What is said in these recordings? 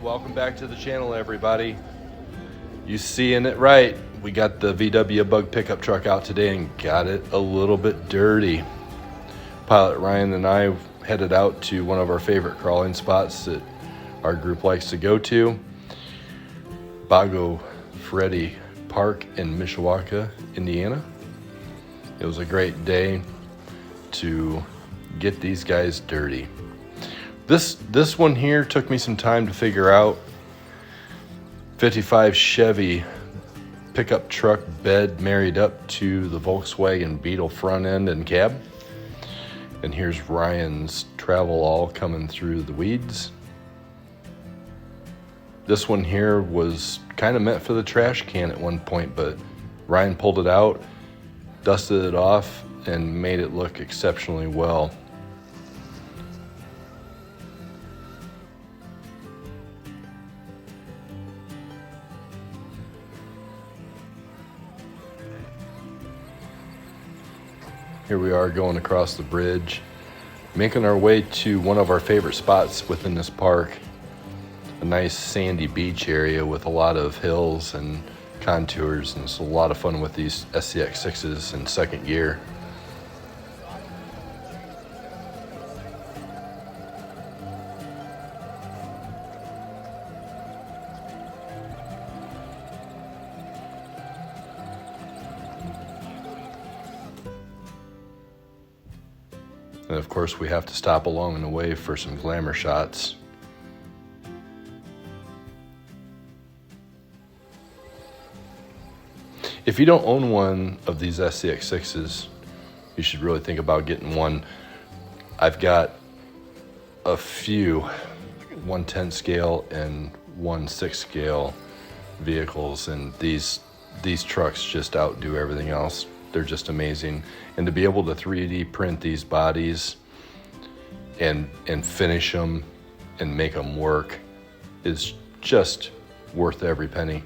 Welcome back to the channel, everybody. You seeing it right. We got the VW Bug pickup truck out today and got it a little bit dirty. Pilot Ryan and I headed out to one of our favorite crawling spots that our group likes to go to, Bago Freddy Park in Mishawaka, Indiana. It was a great day to get these guys dirty. This one here took me some time to figure out. 55 Chevy pickup truck bed married up to the Volkswagen Beetle front end and cab. And here's Ryan's Travelall coming through the weeds. This one here was kind of meant for the trash can at one point, but Ryan pulled it out, dusted it off, and made it look exceptionally well. Here we are going across the bridge, making our way to one of our favorite spots within this park. A nice sandy beach area with a lot of hills and contours, and it's a lot of fun with these SCX6’s in second gear. And of course we have to stop along the way for some glamour shots. If you don't own one of these SCX6’s, you should really think about getting one. I've got a few 1/10 scale and 1/6 scale vehicles, and these trucks just outdo everything else. They're just amazing. And to be able to 3D print these bodies and finish them and make them work is just worth every penny.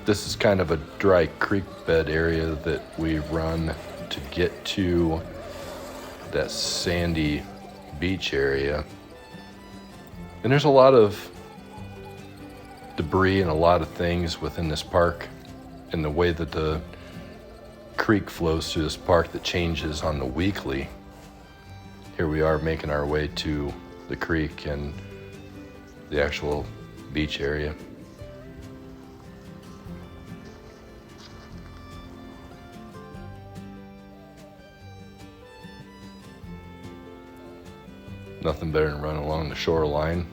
This is kind of a dry creek bed area that we run to get to that sandy beach area. And there's a lot of debris and a lot of things within this park, and the way that the creek flows through this park that changes on the weekly. Here we are making our way to the creek and the actual beach area. Nothing better than running along the shoreline,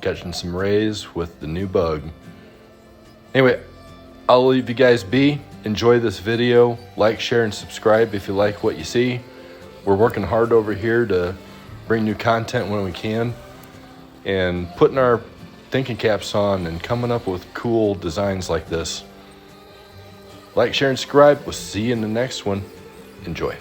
catching some rays with the new Bug. Anyway, I'll leave you guys be. Enjoy this video. Like, share, and subscribe if you like what you see. We're working hard over here to bring new content when we can, and putting our thinking caps on and coming up with cool designs like this. Like, share, and subscribe. We'll see you in the next one. Enjoy.